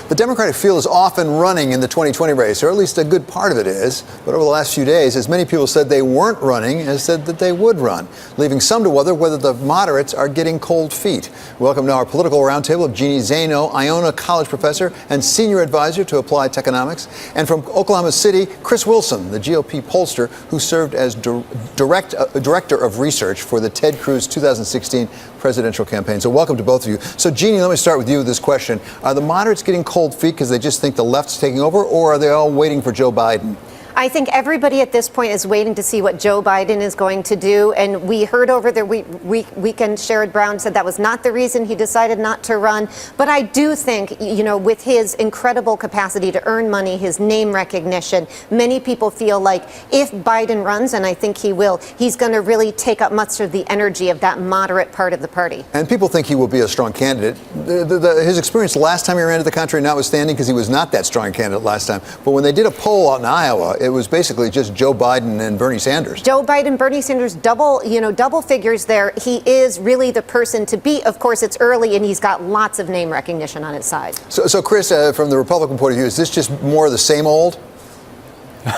The Democratic field is off and running in the 2020 race, or at least a good part of it is. But over the last few days, as many people said they weren't running as said that they would run, leaving some to whether the moderates are getting cold feet. Welcome to our political roundtable of Jeannie Zaino, Iona College professor and senior advisor to applied economics, and from Oklahoma City, Chris Wilson, the GOP pollster who served as director of research for the Ted Cruz 2016 presidential campaign. So welcome to both of you. So Jeannie, let me start with you with this question. Are the moderates getting cold feet because they just think the left's taking over, or are they all waiting for Joe Biden? I think everybody at this point is waiting to see what Joe Biden is going to do. And we heard over the weekend, Sherrod Brown said that was not the reason he decided not to run. But I do think, with his incredible capacity to earn money, his name recognition, many people feel like if Biden runs, and I think he will, he's going to really take up much of the energy of that moderate part of the party. And people think he will be a strong candidate. His experience last time he ran to the country, notwithstanding, because he was not that strong a candidate last time. But when they did a poll out in Iowa, it was basically just Joe Biden and Bernie Sanders. Joe Biden, Bernie Sanders, double figures there. He is really the person to beat. Of course, it's early and he's got lots of name recognition on his side. So Chris, from the Republican point of view, is this just more of the same old?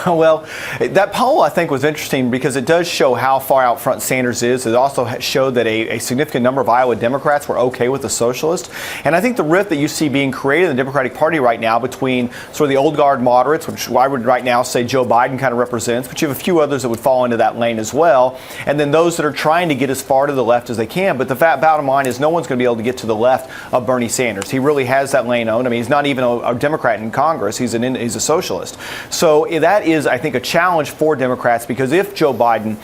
Well, that poll, I think, was interesting because it does show how far out front Sanders is. It also showed that a significant number of Iowa Democrats were okay with the socialist. And I think the rift that you see being created in the Democratic Party right now between sort of the old guard moderates, which I would right now say Joe Biden kind of represents, but you have a few others that would fall into that lane as well. And then those that are trying to get as far to the left as they can. But the bottom line is no one's going to be able to get to the left of Bernie Sanders. He really has that lane owned. I mean, he's not even a Democrat in Congress. He's a socialist. So that is, I think, a challenge for Democrats, because if Joe Biden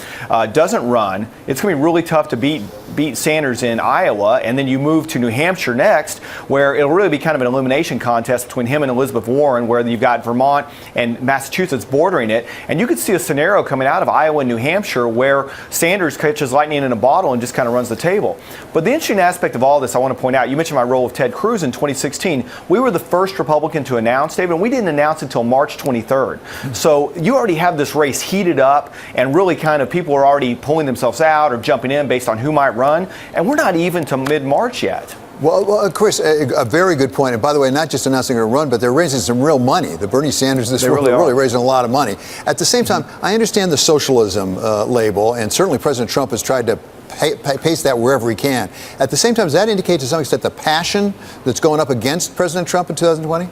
doesn't run, it's going to be really tough to beat Sanders in Iowa, and then you move to New Hampshire next, where it'll really be kind of an elimination contest between him and Elizabeth Warren, where you've got Vermont and Massachusetts bordering it, and you could see a scenario coming out of Iowa and New Hampshire where Sanders catches lightning in a bottle and just kind of runs the table. But the interesting aspect of all this, I want to point out, you mentioned my role with Ted Cruz in 2016. We were the first Republican to announce, David, and we didn't announce until March 23rd. So you already have this race heated up, and really kind of people are already pulling themselves out or jumping in based on who might run, and we're not even to mid-March yet. Well, Chris, a very good point. And by the way, not just announcing a run, but they're raising some real money. The Bernie Sanders, they're really raising a lot of money. At the same time, I understand the socialism label, and certainly President Trump has tried to paste that wherever he can. At the same time, does that indicate to some extent the passion that's going up against President Trump in 2020?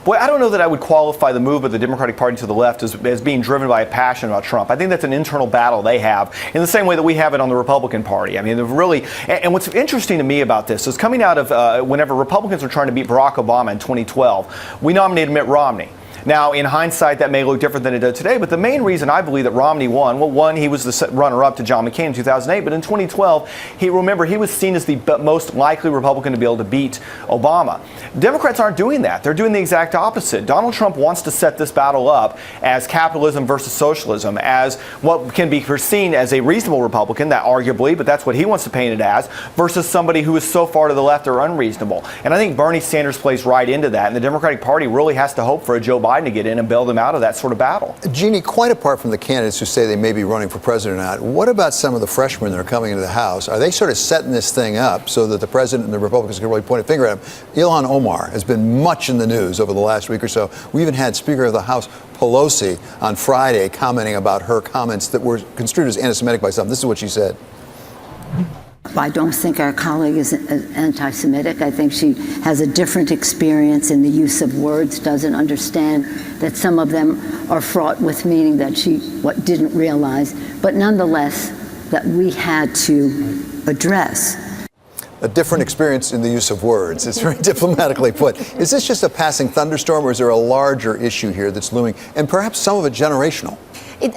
Boy, I don't know that I would qualify the move of the Democratic Party to the left as being driven by a passion about Trump. I think that's an internal battle they have in the same way that we have it on the Republican Party. I mean, they're really, and what's interesting to me about this is coming out of whenever Republicans were trying to beat Barack Obama in 2012, we nominated Mitt Romney. Now, in hindsight, that may look different than it does today, but the main reason I believe that Romney won, well, one, he was the runner-up to John McCain in 2008, but in 2012, he was seen as the most likely Republican to be able to beat Obama. Democrats aren't doing that. They're doing the exact opposite. Donald Trump wants to set this battle up as capitalism versus socialism, as what can be seen as a reasonable Republican, that arguably, but that's what he wants to paint it as, versus somebody who is so far to the left or unreasonable. And I think Bernie Sanders plays right into that, and the Democratic Party really has to hope for a Joe Biden to get in and bail them out of that sort of battle. Jeannie, quite apart from the candidates who say they may be running for president or not, what about some of the freshmen that are coming into the House? Are they sort of setting this thing up so that the president and the Republicans can really point a finger at him? Ilhan Omar has been much in the news over the last week or so. We even had Speaker of the House Pelosi on Friday commenting about her comments that were construed as anti-Semitic by some. This is what she said. I don't think our colleague is anti-Semitic. I think she has a different experience in the use of words, doesn't understand that some of them are fraught with meaning that she didn't realize, but nonetheless, that we had to address. A different experience in the use of words. It's very diplomatically put. Is this just a passing thunderstorm, or is there a larger issue here that's looming, and perhaps some of it generational?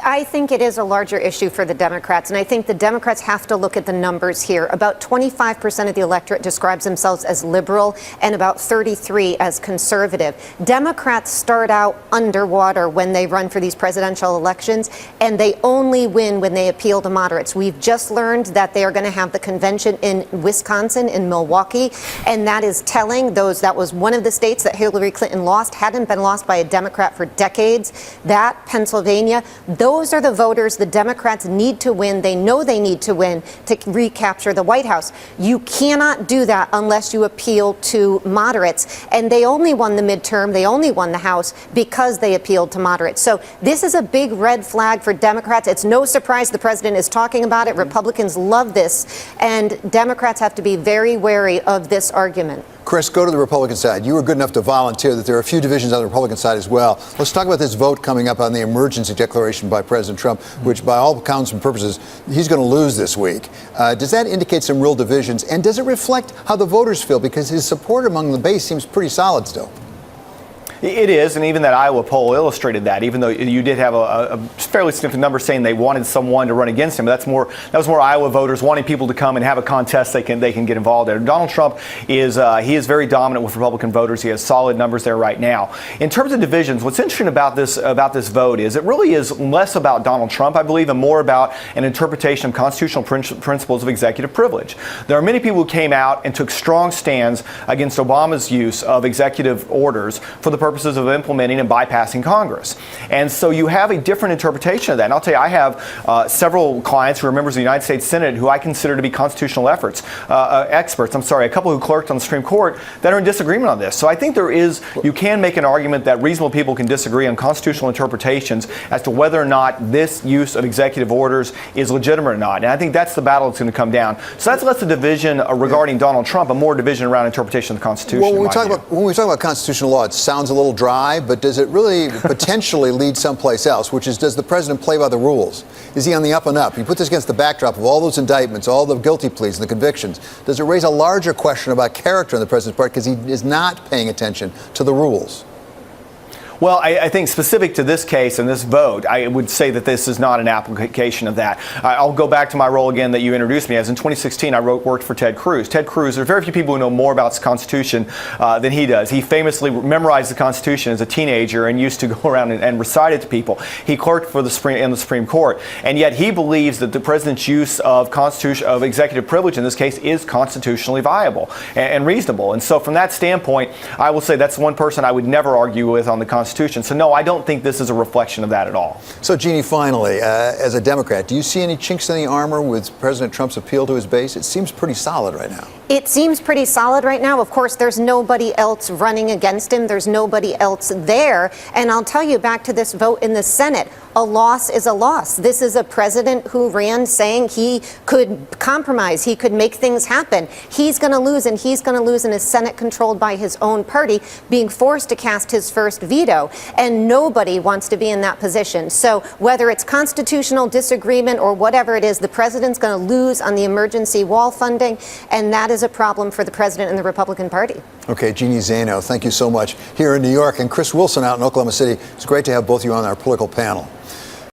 I think it is a larger issue for the Democrats, and I think the Democrats have to look at the numbers here. About 25% of the electorate describes themselves as liberal and about 33% as conservative. Democrats start out underwater when they run for these presidential elections, and they only win when they appeal to moderates. We've just learned that they are going to have the convention in Wisconsin, in Milwaukee, and that is telling. That was one of the states that Hillary Clinton lost, hadn't been lost by a Democrat for decades. That, Pennsylvania, Those are the voters the Democrats need to win. They know they need to win to recapture the White House. You cannot do that unless you appeal to moderates. And they only won the midterm. They only won the House because they appealed to moderates. So this is a big red flag for Democrats. It's no surprise the president is talking about it. Republicans love this. And Democrats have to be very wary of this argument. Chris, go to the Republican side. You were good enough to volunteer that there are a few divisions on the Republican side as well. Let's talk about this vote coming up on the emergency declaration by President Trump, which by all counts and purposes, he's going to lose this week. Does that indicate some real divisions? And does it reflect how the voters feel? Because his support among the base seems pretty solid still. It is, and even that Iowa poll illustrated that. Even though you did have a fairly significant number saying they wanted someone to run against him, but that was more Iowa voters wanting people to come and have a contest they can get involved in. Donald Trump is very dominant with Republican voters. He has solid numbers there right now. In terms of divisions, what's interesting about this vote is it really is less about Donald Trump, I believe, and more about an interpretation of constitutional principles of executive privilege. There are many people who came out and took strong stands against Obama's use of executive orders for the purposes of implementing and bypassing Congress. And so you have a different interpretation of that. And I'll tell you, I have several clients who are members of the United States Senate who I consider to be constitutional experts, a couple who clerked on the Supreme Court that are in disagreement on this. So I think you can make an argument that reasonable people can disagree on constitutional interpretations as to whether or not this use of executive orders is legitimate or not. And I think that's the battle that's going to come down. So that's less a division regarding Donald Trump, and more division around interpretation of the Constitution. Well, when we talk about constitutional law, it sounds a little dry, but does it really potentially lead someplace else, which is, does the president play by the rules? Is he on the up and up? You put this against the backdrop of all those indictments, all the guilty pleas and the convictions. Does it raise a larger question about character on the president's part because he is not paying attention to the rules? Well, I think specific to this case and this vote, I would say that this is not an application of that. I'll go back to my role again that you introduced me as. In 2016, I worked for Ted Cruz. Ted Cruz, there are very few people who know more about the Constitution than he does. He famously memorized the Constitution as a teenager and used to go around and recite it to people. He clerked for the Supreme Court, and yet he believes that the president's use of executive privilege in this case is constitutionally viable and reasonable. And so from that standpoint, I will say that's one person I would never argue with on the Constitution. So no, I don't think this is a reflection of that at all. So Jeannie, finally, as a Democrat, do you see any chinks in the armor with President Trump's appeal to his base? It seems pretty solid right now. It seems pretty solid right now. Of course, there's nobody else running against him. There's nobody else there. And I'll tell you, back to this vote in the Senate, a loss is a loss. This is a president who ran saying he could compromise, he could make things happen. He's going to lose, and he's going to lose in a Senate controlled by his own party, being forced to cast his first veto. And nobody wants to be in that position. So whether it's constitutional disagreement or whatever it is, the president's going to lose on the emergency wall funding, and that is a problem for the president and the Republican Party. Okay, Jeannie Zaino, thank you so much here in New York, and Chris Wilson out in Oklahoma City. It's great to have both of you on our political panel.